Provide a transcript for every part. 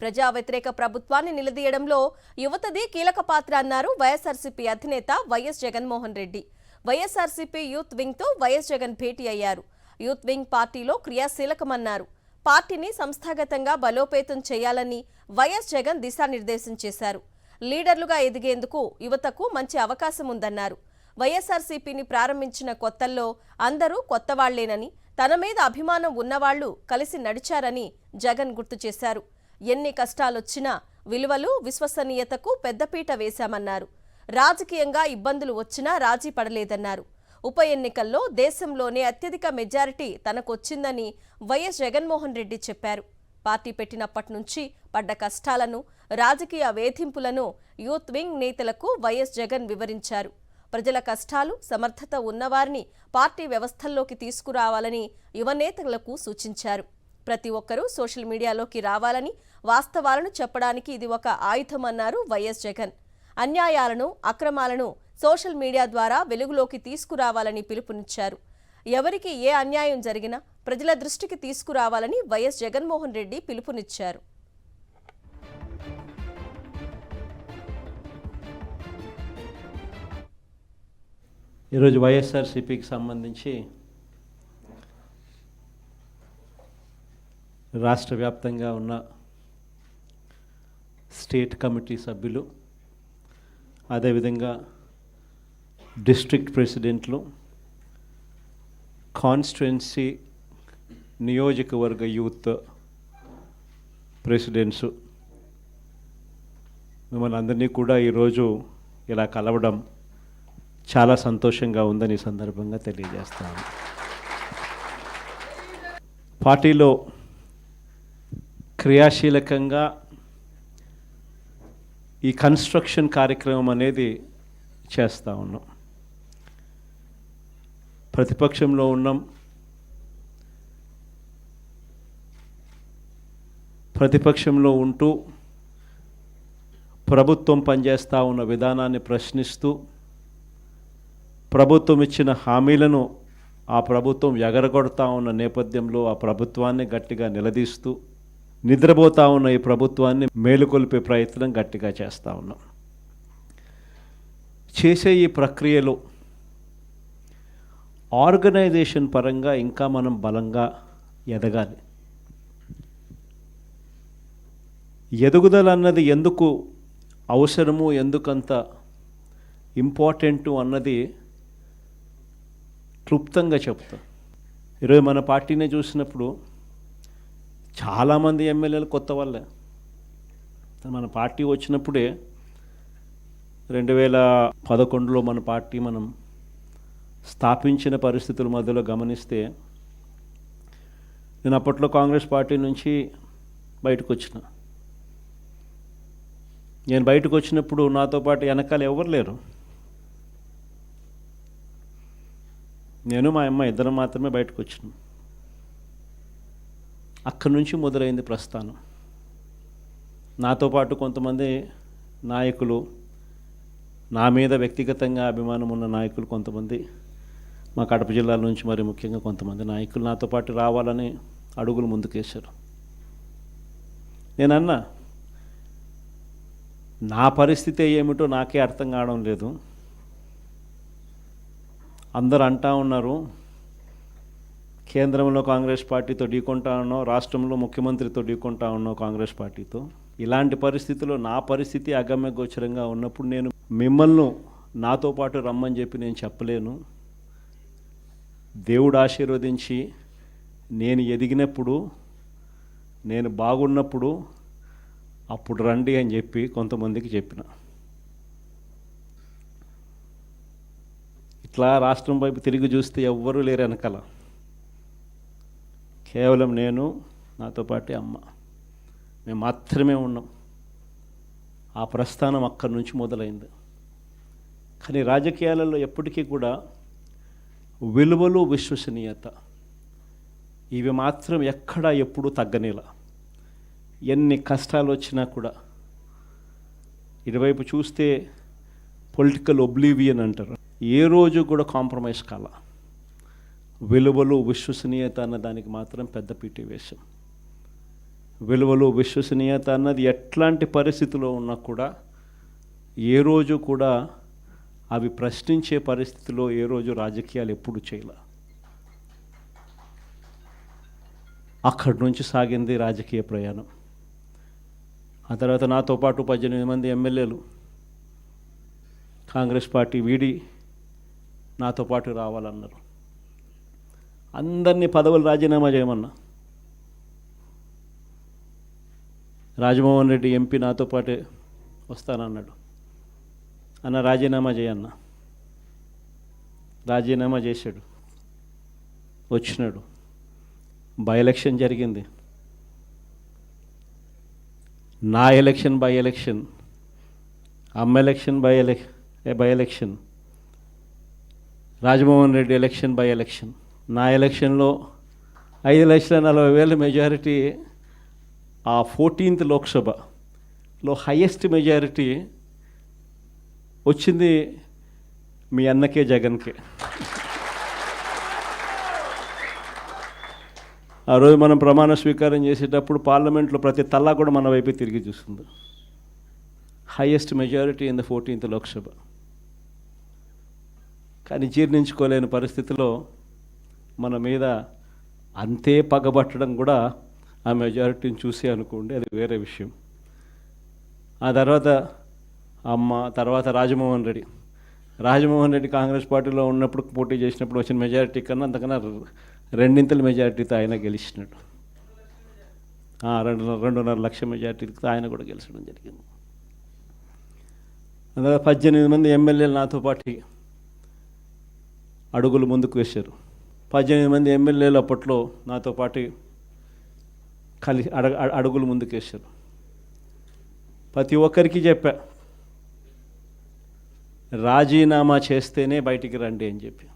ప్రజా వ్యతిరేక ప్రభుత్వాన్ని నిలదీయడంలో యువతది కీలక పాత్ర అన్నారు వైఎస్ఆర్సీపీ అధినేత వైఎస్ జగన్మోహన్ రెడ్డి. వైఎస్ఆర్సీపీ యూత్ వింగ్తో వైఎస్ జగన్ భేటీ అయ్యారు. యూత్ వింగ్ పార్టీలో క్రియాశీలకమన్నారు. పార్టీని సంస్థాగతంగా బలోపేతం చేయాలని వైఎస్ జగన్ దిశానిర్దేశం చేశారు. లీడర్లుగా ఎదిగేందుకు యువతకు మంచి అవకాశం ఉందన్నారు. వైఎస్ఆర్సీపీని ప్రారంభించిన కొత్తల్లో అందరూ కొత్తవాళ్లేనని, తన మీద అభిమానం ఉన్నవాళ్లు కలిసి నడిచారని జగన్ గుర్తు చేశారు. ఎన్ని కష్టాలొచ్చినా విలువలు, విశ్వసనీయతకు పెద్దపీట వేశామన్నారు. రాజకీయంగా ఇబ్బందులు వచ్చినా రాజీ పడలేదన్నారు. ఉప ఎన్నికల్లో దేశంలోనే అత్యధిక మెజారిటీ తనకొచ్చిందని వైఎస్ జగన్మోహన్ రెడ్డి చెప్పారు. పార్టీ పెట్టినప్పటి నుంచి పడ్డ కష్టాలను, రాజకీయ వేధింపులను యూత్ వింగ్ నేతలకు వైఎస్ జగన్ వివరించారు. ప్రజల కష్టాలు, సమర్థత ఉన్నవారిని పార్టీ వ్యవస్థల్లోకి తీసుకురావాలని యువనేతలకు సూచించారు. ప్రతి ఒక్కరూ సోషల్ మీడియాలోకి రావాలని, వాస్తవాలను చెప్పడానికి ఇది ఒక ఆయుధమన్నారు వైఎస్ జగన్. అన్యాయాలను, అక్రమాలను సోషల్ మీడియా ద్వారా వెలుగులోకి తీసుకురావాలని పిలుపునిచ్చారు. ఎవరికి ఏ అన్యాయం జరిగినా ప్రజల దృష్టికి తీసుకురావాలని వైఎస్ జగన్మోహన్ రెడ్డి పిలుపునిచ్చారు. ఈరోజు వైఎస్ఆర్సీపీకి సంబంధించి రాష్ట్ర వ్యాప్తంగా ఉన్న స్టేట్ కమిటీ సభ్యులు, అదేవిధంగా డిస్ట్రిక్ట్ ప్రెసిడెంట్లు, కాన్స్టిట్యుయెన్సీ నియోజకవర్గ యూత్ ప్రెసిడెంట్స్, మిమ్మల్ని అందరినీ కూడా ఈరోజు ఇలా కలవడం చాలా సంతోషంగా ఉందని ఈ సందర్భంగా తెలియజేస్తాను. పార్టీలో క్రియాశీలకంగా ఈ కన్స్ట్రక్షన్ కార్యక్రమం అనేది చేస్తూ ఉన్నాం. ప్రతిపక్షంలో ఉన్నాం. ప్రతిపక్షంలో ఉంటూ ప్రభుత్వం పనిచేస్తూ ఉన్న విధానాన్ని ప్రశ్నిస్తూ, ప్రభుత్వం ఇచ్చిన హామీలను ఆ ప్రభుత్వం ఎగరగొడతా ఉన్న నేపథ్యంలో ఆ ప్రభుత్వాన్ని గట్టిగా నిలదీస్తూ, నిద్రపోతూ ఉన్న ఈ ప్రభుత్వాన్ని మేలుకొల్పే ప్రయత్నం గట్టిగా చేస్తూ ఉన్నాం. చేసే ఈ ప్రక్రియలో ఆర్గనైజేషన్ పరంగా ఇంకా మనం బలంగా ఎదగాలి. ఎదుగుదల అన్నది ఎందుకు అవసరము, ఎందుకంత ఇంపార్టెంటు అన్నది క్లుప్తంగా చెప్తాం. ఈరోజు మన పార్టీని చూసినప్పుడు చాలామంది ఎమ్మెల్యేలు కొత్త వాళ్ళే. మన పార్టీ వచ్చినప్పుడే 2011లో మన పార్టీ మనం స్థాపించిన పరిస్థితుల మధ్యలో గమనిస్తే, నేను అప్పట్లో కాంగ్రెస్ పార్టీ నుంచి బయటకు వచ్చిన. నేను బయటకు వచ్చినప్పుడు నాతో పాటు వెనకాల ఎవరు లేరు. నేను మా అమ్మ ఇద్దరం మాత్రమే బయటకు వచ్చినాం. అక్కడి నుంచి మొదలైంది ప్రస్థానం. నాతో పాటు కొంతమంది నాయకులు, నా మీద వ్యక్తిగతంగా అభిమానం ఉన్న నాయకులు కొంతమంది, మా కడప జిల్లాల నుంచి మరి ముఖ్యంగా కొంతమంది నాయకులు నాతో పాటు రావాలని అడుగులు ముందుకేశారు. నేనన్నా, నా పరిస్థితి ఏమిటో నాకే అర్థం కావడం లేదు. అందరూ అంటా ఉన్నారు, కేంద్రంలో కాంగ్రెస్ పార్టీతో ఢీకొంటా ఉన్నావు, రాష్ట్రంలో ముఖ్యమంత్రితో ఢీకొంటా ఉన్నావు కాంగ్రెస్ పార్టీతో. ఇలాంటి పరిస్థితుల్లో నా పరిస్థితి అగమ్య గోచరంగా ఉన్నప్పుడు నేను మిమ్మల్ని నాతో పాటు రమ్మని చెప్పి నేను చెప్పలేను. దేవుడు ఆశీర్వదించి నేను ఎదిగినప్పుడు, నేను బాగున్నప్పుడు అప్పుడు రండి అని చెప్పి కొంతమందికి చెప్పిన. ఇట్లా రాష్ట్రం వైపు తిరిగి చూస్తే ఎవ్వరూ లేరు వెనకాల. కేవలం నేను, నాతో పాటు అమ్మ, మేము మాత్రమే ఉన్నాం. ఆ ప్రస్థానం అక్కడి నుంచి మొదలైంది. కానీ రాజకీయాలలో ఎప్పటికీ కూడా విలువలు, విశ్వసనీయత ఇవి మాత్రం ఎక్కడా ఎప్పుడూ తగ్గనేలా. ఎన్ని కష్టాలు వచ్చినా కూడా ఇటువైపు చూస్తే పొలిటికల్ ఒబ్లివియన్ అంటారు, ఏ రోజు కూడా కాంప్రమైజ్ కాల. విలువలు, విశ్వసనీయత అన్న దానికి మాత్రం పెద్దపీట వేశాం. విలువలు, విశ్వసనీయత అన్నది ఎట్లాంటి పరిస్థితిలో ఉన్నా కూడా ఏ రోజు కూడా అవి ప్రశ్నించే పరిస్థితిలో ఏ రోజు రాజకీయాలు ఎప్పుడు చేయలే. అక్కడి నుంచి సాగింది రాజకీయ ప్రయాణం. ఆ తర్వాత నాతో పాటు 18 మంది ఎమ్మెల్యేలు కాంగ్రెస్ పార్టీ వీడి నాతో పాటు రావాలన్నారు. అందరినీ పదవులు రాజీనామా చేయమన్నా. రాజమోహన్ రెడ్డి ఎంపీ నాతో పాటే వస్తానన్నాడు. అన్న రాజీనామా చేయన్న. రాజీనామా చేశాడు, వచ్చినాడు. బై ఎలక్షన్ జరిగింది. నా ఎలక్షన్ బై ఎలక్షన్, అమ్మ election by election, Rajamohan Reddy election by election. నా ఎలక్షన్లో 5,40,000 మెజారిటీ. ఆ 14th లోక్సభలో హయ్యెస్ట్ మెజారిటీ వచ్చింది మీ అన్నకే, జగన్కే. ఆ రోజు మనం ప్రమాణ స్వీకారం చేసేటప్పుడు పార్లమెంట్లో ప్రతి తల్లా కూడా మన వైపు తిరిగి చూస్తుంది. Highest majority in the 14th Lok Sabha. కానీ జీర్ణించుకోలేని పరిస్థితిలో మన మీద అంతే పగబట్టడం కూడా ఆ మెజారిటీని చూసి అనుకోండి, అది వేరే విషయం. ఆ తర్వాత అమ్మ, తర్వాత రాజమోహన్ రెడ్డి కాంగ్రెస్ పార్టీలో ఉన్నప్పుడు పోటీ చేసినప్పుడు వచ్చిన మెజారిటీ కన్నా అంతకన్నా 2 మెజారిటీతో ఆయన గెలిచినాడు. 2.5 లక్షల మెజారిటీతో ఆయన కూడా గెలిచడం జరిగింది. అందులో 18 మంది ఎమ్మెల్యేలు నాతో పాటు అడుగులు ముందుకు వేశారు. 18 మంది ఎమ్మెల్యేలు అప్పట్లో నాతో పాటు అడుగులు ముందుకు వేశారు. ప్రతి ఒక్కరికి చెప్పా, రాజీనామా చేస్తేనే బయటికి రండి అని చెప్పి.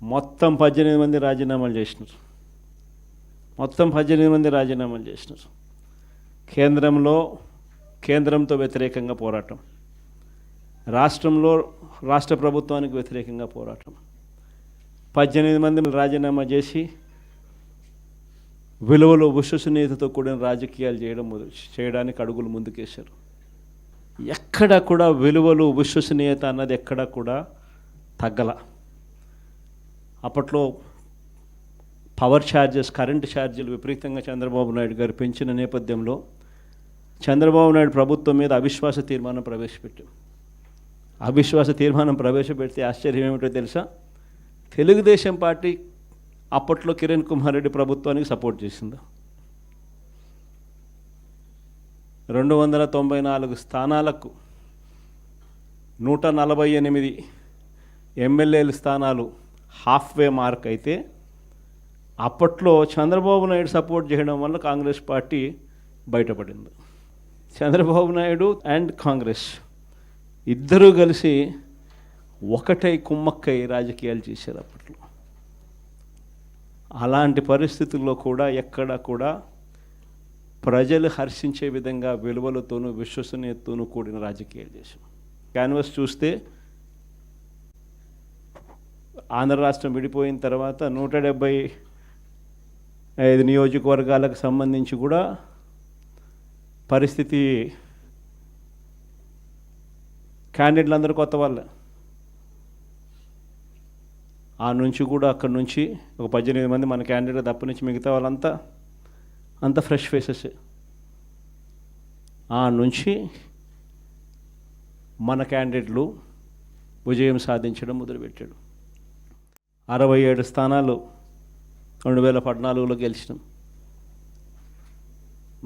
మొత్తం 18 మంది రాజీనామాలు చేసినారు. కేంద్రంతో వ్యతిరేకంగా పోరాటం, రాష్ట్ర ప్రభుత్వానికి వ్యతిరేకంగా పోరాటం. 18 మంది రాజీనామా చేసి విలువలు, విశ్వసనీయతతో కూడిన రాజకీయాలు చేయడానికి అడుగులు ముందుకేశారు. ఎక్కడ కూడా విలువలు, విశ్వసనీయత అన్నది ఎక్కడ కూడా తగ్గల. అప్పట్లో పవర్ ఛార్జెస్, కరెంటు ఛార్జీలు విపరీతంగా చంద్రబాబు నాయుడు గారు పెంచిన నేపథ్యంలో చంద్రబాబు నాయుడు ప్రభుత్వం మీద అవిశ్వాస తీర్మానం ప్రవేశపెట్టాం. అవిశ్వాస తీర్మానం ప్రవేశపెడితే ఆశ్చర్యం ఏమిటో తెలుసా? తెలుగుదేశం పార్టీ అప్పట్లో కిరణ్ కుమార్ రెడ్డి ప్రభుత్వానికి సపోర్ట్ చేసింది. 294 స్థానాలకు 148 ఎమ్మెల్యేల స్థానాలు హాఫ్వే మార్క్ అయితే, అప్పట్లో చంద్రబాబు నాయుడు సపోర్ట్ చేయడం వల్ల కాంగ్రెస్ పార్టీ బయటపడింది. చంద్రబాబు నాయుడు అండ్ కాంగ్రెస్ ఇద్దరూ కలిసి ఒకటై కుమ్మక్కై రాజకీయాలు చేశారు అప్పట్లో. అలాంటి పరిస్థితుల్లో కూడా ఎక్కడ కూడా ప్రజలు హర్షించే విధంగా విలువలతోనూ విశ్వసనీయతతోనూ కూడిన రాజకీయాలు చేశాం. క్యాన్వస్ చూస్తే ఆంధ్ర రాష్ట్రం విడిపోయిన తర్వాత 175 నియోజకవర్గాలకు సంబంధించి కూడా పరిస్థితి, క్యాండిడేట్లు అందరూ కొత్త వాళ్ళే. ఆ నుంచి కూడా అక్కడి నుంచి ఒక 18 మంది మన క్యాండిడేట్ తప్ప నుంచి మిగతా వాళ్ళంతా ఫ్రెష్ ఫేసెస్. ఆ నుంచి మన క్యాండిడేట్లు విజయం సాధించడం మొదలుపెట్టాడు. 67 స్థానాలు 2014లో గెలిచినాం.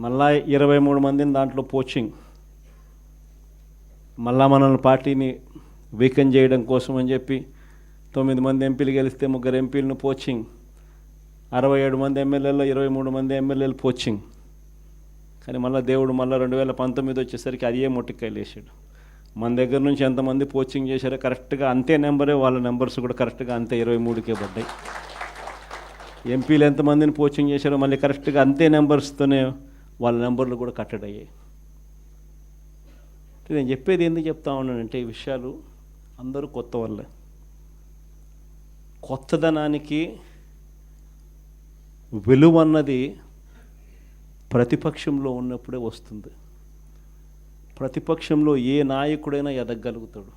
మళ్ళా 23 మందిని దాంట్లో పోచింగ్, మళ్ళా మనల్ని పార్టీని వీకెన్ చేయడం కోసం అని చెప్పి 9 మంది ఎంపీలు గెలిస్తే 3 ఎంపీలను పోచింగ్, 67 మంది ఎమ్మెల్యేల్లో 23 మంది ఎమ్మెల్యేలు పోచింగ్. కానీ మళ్ళీ దేవుడు 2019 వచ్చేసరికి అది ఏ మొట్టికాయలు వేసాడు. మన దగ్గర నుంచి ఎంతమంది పోచింగ్ చేశారో కరెక్ట్గా అంతే నెంబరే, వాళ్ళ నెంబర్స్ కూడా కరెక్ట్గా అంతే 23కే పడ్డాయి. ఎంపీలు ఎంతమందిని పోచింగ్ చేశారో మళ్ళీ కరెక్ట్గా అంతే నెంబర్స్తోనే వాళ్ళ నెంబర్లు కూడా కట్టడయ్యాయి. నేను చెప్పేది ఎందుకు చెప్తా ఉన్నానంటే, ఈ విషయాలు అందరూ కొత్త వాళ్ళే. కొత్తదనానికి విలువ అన్నది ప్రతిపక్షంలో ఉన్నప్పుడే వస్తుంది. ప్రతిపక్షంలో ఏ నాయకుడైనా ఎదగలుగుతాడు,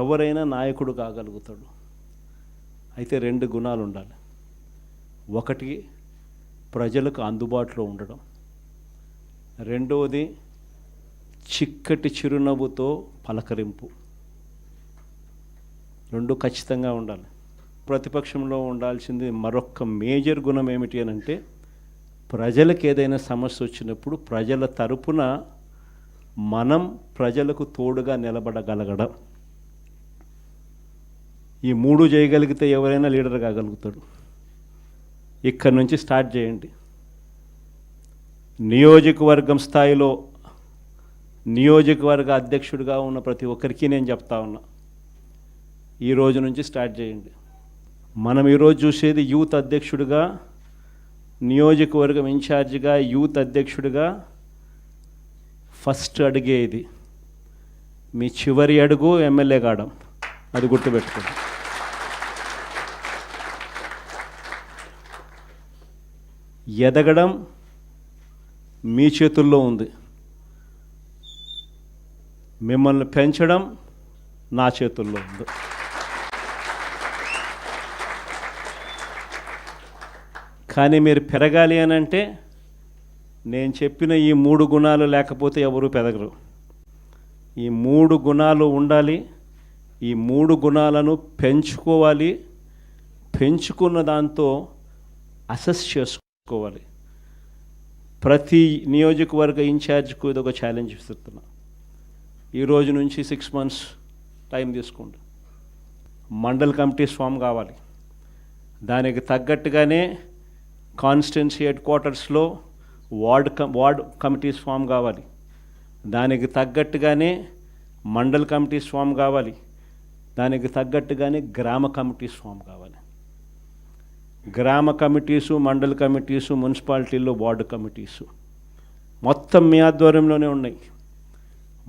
ఎవరైనా నాయకుడు కాగలుగుతాడు. అయితే 2 గుణాలు ఉండాలి. ఒకటి ప్రజలకు అందుబాటులో ఉండడం, రెండవది చిక్కటి చిరునవ్వుతో పలకరింపు. 2 ఖచ్చితంగా ఉండాలి. ప్రతిపక్షంలో ఉండాల్సింది మరొక మేజర్ గుణం ఏమిటి అని అంటే, ప్రజలకు ఏదైనా సమస్య వచ్చినప్పుడు ప్రజల తరపున మనం ప్రజలకు తోడుగా నిలబడగలగడం. ఈ 3 చేయగలిగితే ఎవరైనా లీడర్ కాగలుగుతాడు. ఇక్కడి నుంచి స్టార్ట్ చేయండి. నియోజకవర్గం స్థాయిలో నియోజకవర్గ అధ్యక్షుడిగా ఉన్న ప్రతి ఒక్కరికి నేను చెప్తా ఉన్నా, ఈ రోజు నుంచి స్టార్ట్ చేయండి. మనం ఈరోజు చూసేది యూత్ అధ్యక్షుడిగా, నియోజకవర్గం ఇన్ఛార్జిగా, యూత్ అధ్యక్షుడిగా ఫస్ట్ అడిగే ఇది. మీ చివరి అడుగు ఎమ్మెల్యే కావడం, అది గుర్తుపెట్టుకోండి. ఎదగడం మీ చేతుల్లో ఉంది, మిమ్మల్ని పెంచడం నా చేతుల్లో ఉంది. కానీ మీరు పెరగాలి అని అంటే నేను చెప్పిన ఈ 3 గుణాలు లేకపోతే ఎవరు పెరగరు. ఈ 3 గుణాలు ఉండాలి. ఈ 3 గుణాలను పెంచుకోవాలి. పెంచుకున్న దాంతో అసెస్ చేసుకోవాలి. ప్రతి నియోజకవర్గ ఇన్ఛార్జ్కు ఇది ఒక ఛాలెంజ్ ఇస్తున్నా. ఈ రోజు నుంచి 6 months టైం తీసుకోండి. మండల్ కమిటీస్ ఫామ్ కావాలి. దానికి తగ్గట్టుగానే కాన్స్టిట్యున్సీ హెడ్ క్వార్టర్స్లో వార్డ్ కమిటీస్ ఫామ్ కావాలి. దానికి తగ్గట్టుగానే మండల్ కమిటీస్ ఫామ్ కావాలి. దానికి తగ్గట్టుగానే గ్రామ కమిటీస్ ఫామ్ కావాలి. గ్రామ కమిటీసు, మండల్ కమిటీసు, మున్సిపాలిటీల్లో వార్డు కమిటీసు మొత్తం మీ ఆధ్వర్యంలోనే ఉన్నాయి.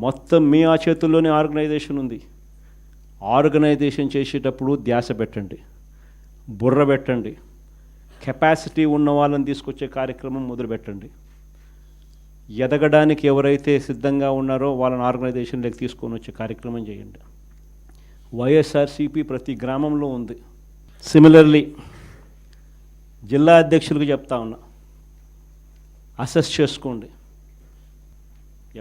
మొత్తం మీ ఆ చేతుల్లోనే ఆర్గనైజేషన్ ఉంది. ఆర్గనైజేషన్ చేసేటప్పుడు ధ్యాస పెట్టండి, బుర్ర పెట్టండి. కెపాసిటీ ఉన్న వాళ్ళని తీసుకొచ్చే కార్యక్రమం మొదలుపెట్టండి. ఎదగడానికి ఎవరైతే సిద్ధంగా ఉన్నారో వాళ్ళని ఆర్గనైజేషన్లోకి తీసుకొని వచ్చే కార్యక్రమం చేయండి. వైఎస్ఆర్సీపీ ప్రతి గ్రామంలో ఉంది. సిమిలర్లీ జిల్లా అధ్యక్షులకు చెప్తా ఉన్నా, అసెస్ చేసుకోండి.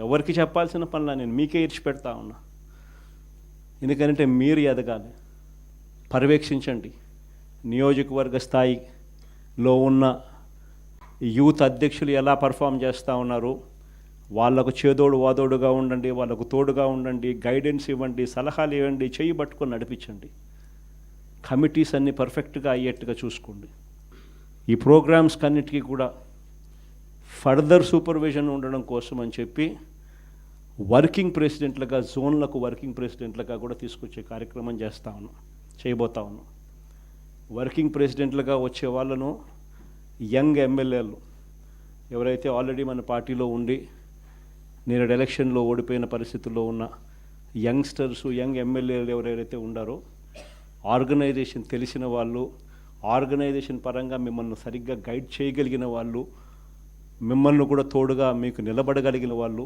ఎవరికి చెప్పాల్సిన పనులా నేను మీకే ఇచ్చి పెడతా ఉన్నా. ఎందుకంటే మీరు ఎదగాలి. పర్యవేక్షించండి. నియోజకవర్గ స్థాయిలో ఉన్న యూత్ అధ్యక్షులు ఎలా పర్ఫామ్ చేస్తూ ఉన్నారు, వాళ్ళకు చేదోడు వాదోడుగా ఉండండి, వాళ్ళకు తోడుగా ఉండండి, గైడెన్స్ ఇవ్వండి, సలహాలు ఇవ్వండి, చెయ్యి పట్టుకొని నడిపించండి. కమిటీస్ అన్నీ పర్ఫెక్ట్గా అయ్యేట్టుగా చూసుకోండి. ఈ ప్రోగ్రామ్స్ కన్నిటికీ కూడా ఫర్దర్ సూపర్విజన్ ఉండడం కోసం అని చెప్పి వర్కింగ్ ప్రెసిడెంట్లుగా, జోన్లకు వర్కింగ్ ప్రెసిడెంట్లుగా కూడా తీసుకొచ్చే కార్యక్రమం చేయబోతా ఉన్నాం. వర్కింగ్ ప్రెసిడెంట్లుగా వచ్చే వాళ్ళను యంగ్ ఎమ్మెల్యేలు ఎవరైతే ఆల్రెడీ మన పార్టీలో ఉండి నేడు ఎలక్షన్లో ఓడిపోయిన పరిస్థితుల్లో ఉన్న యంగ్స్టర్స్, యంగ్ ఎమ్మెల్యేలు ఎవరైతే ఉండారో, ఆర్గనైజేషన్ తెలిసిన వాళ్ళు, ఆర్గనైజేషన్ పరంగా మిమ్మల్ని సరిగ్గా గైడ్ చేయగలిగిన వాళ్ళు, మిమ్మల్ని కూడా తోడుగా మీకు నిలబడగలిగిన వాళ్ళు.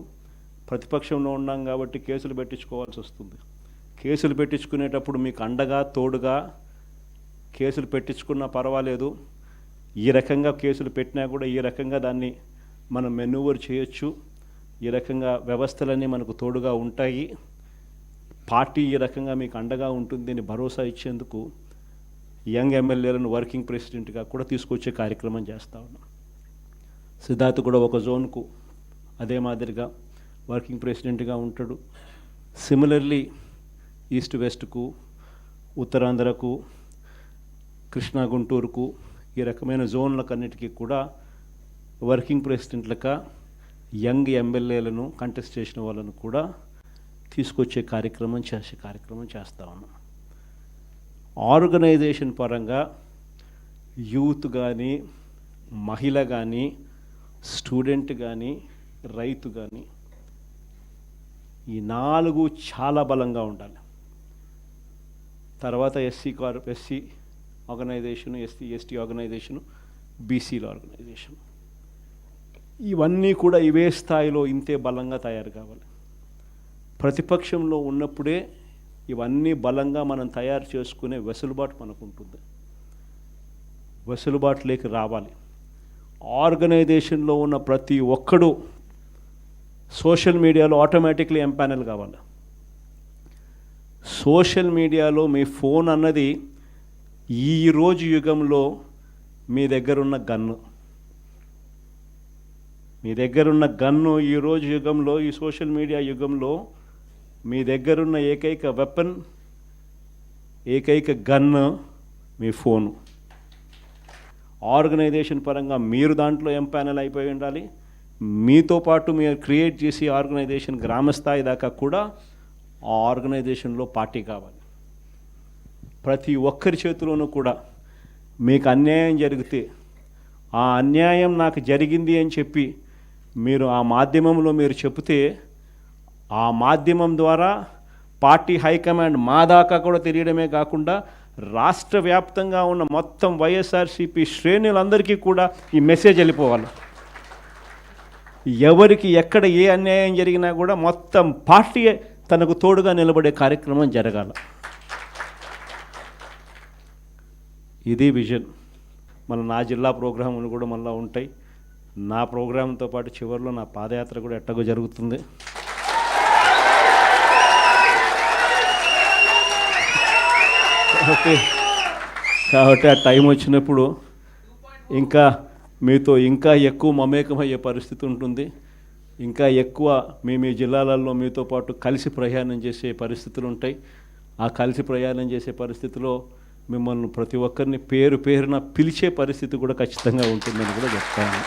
ప్రతిపక్షంలో ఉన్నాం కాబట్టి కేసులు పెట్టించుకోవాల్సి వస్తుంది. కేసులు పెట్టించుకునేటప్పుడు మీకు అండగా తోడుగా కేసులు పెట్టించుకున్నా పర్వాలేదు, ఈ రకంగా కేసులు పెట్టినా కూడా ఈ రకంగా దాన్ని మనం మెనూవర్ చేయొచ్చు, ఈ రకంగా వ్యవస్థలన్నీ మనకు తోడుగా ఉంటాయి, పార్టీ ఈ రకంగా మీకు అండగా ఉంటుంది అని భరోసా ఇచ్చేందుకు యంగ్ ఎమ్మెల్యేలను వర్కింగ్ ప్రెసిడెంట్గా కూడా తీసుకొచ్చే కార్యక్రమం చేస్తూ ఉన్నాం. సిద్ధార్థ్ కూడా ఒక జోన్కు అదే మాదిరిగా వర్కింగ్ ప్రెసిడెంట్గా ఉంటాడు. సిమిలర్లీ ఈస్ట్ వెస్ట్కు, ఉత్తరాంధ్రకు, కృష్ణా గుంటూరుకు ఈ రకమైన జోన్లకన్నిటికీ కూడా వర్కింగ్ ప్రెసిడెంట్లుగా యంగ్ ఎమ్మెల్యేలను కంటెస్ట్ చేసిన వాళ్ళను కూడా తీసుకొచ్చే కార్యక్రమం చేస్తూ ఉన్నాం. ఆర్గనైజేషన్ పరంగా యూత్ కానీ, మహిళ కానీ, స్టూడెంట్ కానీ, రైతు కానీ ఈ 4 చాలా బలంగా ఉండాలి. తర్వాత ఎస్సీ ఆర్గనైజేషను, ఎస్టీ ఆర్గనైజేషను, బీసీల ఆర్గనైజేషన్. ఇవన్నీ కూడా ఇవే స్థాయిలో ఇంతే బలంగా తయారు కావాలి. ప్రతిపక్షంలో ఉన్నప్పుడే ఇవన్నీ బలంగా మనం తయారు చేసుకునే వెసులుబాటు మనకు ఉంటుంది. వెసులుబాటులోకి రావాలి. ఆర్గనైజేషన్లో ఉన్న ప్రతి ఒక్కడు సోషల్ మీడియాలో ఆటోమేటిక్లీ ఎంపానల్ కావాలి. సోషల్ మీడియాలో మీ ఫోన్ అన్నది ఈరోజు యుగంలో మీ దగ్గరున్న గన్ను. మీ దగ్గరున్న గన్ను ఈరోజు యుగంలో, ఈ సోషల్ మీడియా యుగంలో మీ దగ్గరున్న ఏకైక వెపన్, ఏకైక గన్ను మీ ఫోను. ఆర్గనైజేషన్ పరంగా మీరు దాంట్లో ఎంపానల్ అయిపోయి ఉండాలి. మీతో పాటు మీరు క్రియేట్ చేసి ఆర్గనైజేషన్ గ్రామస్థాయి దాకా కూడా ఆ ఆర్గనైజేషన్లో పార్టీ కావాలి. ప్రతి ఒక్కరి చేతిలోనూ కూడా మీకు అన్యాయం జరిగితే ఆ అన్యాయం నాకు జరిగింది అని చెప్పి మీరు ఆ మాధ్యమంలో మీరు చెబితే ఆ మాధ్యమం ద్వారా పార్టీ హైకమాండ్ మా దాకా కూడా తెలియడమే కాకుండా రాష్ట్ర వ్యాప్తంగా ఉన్న మొత్తం వైఎస్ఆర్సీపీ శ్రేణులందరికీ కూడా ఈ మెసేజ్ వెళ్ళిపోవాలి. ఎవరికి ఎక్కడ ఏ అన్యాయం జరిగినా కూడా మొత్తం పార్టీ తనకు తోడుగా నిలబడే కార్యక్రమం జరగాలి. ఇది విజన్. నా జిల్లా ప్రోగ్రాములు కూడా మళ్ళీ ఉంటాయి. నా ప్రోగ్రాంతో పాటు చివరిలో నా పాదయాత్ర కూడా ఎట్టగో జరుగుతుంది. కాబట్టి ఆ టైం వచ్చినప్పుడు ఇంకా మీతో ఇంకా ఎక్కువ మమేకమయ్యే పరిస్థితి ఉంటుంది. ఇంకా ఎక్కువ మీ జిల్లాలలో మీతో పాటు కలిసి ప్రయాణం చేసే పరిస్థితులు ఉంటాయి. ఆ కలిసి ప్రయాణం చేసే పరిస్థితిలో మిమ్మల్ని ప్రతి ఒక్కరిని పేరు పేరున పిలిచే పరిస్థితి కూడా ఖచ్చితంగా ఉంటుందని కూడా చెప్తాను.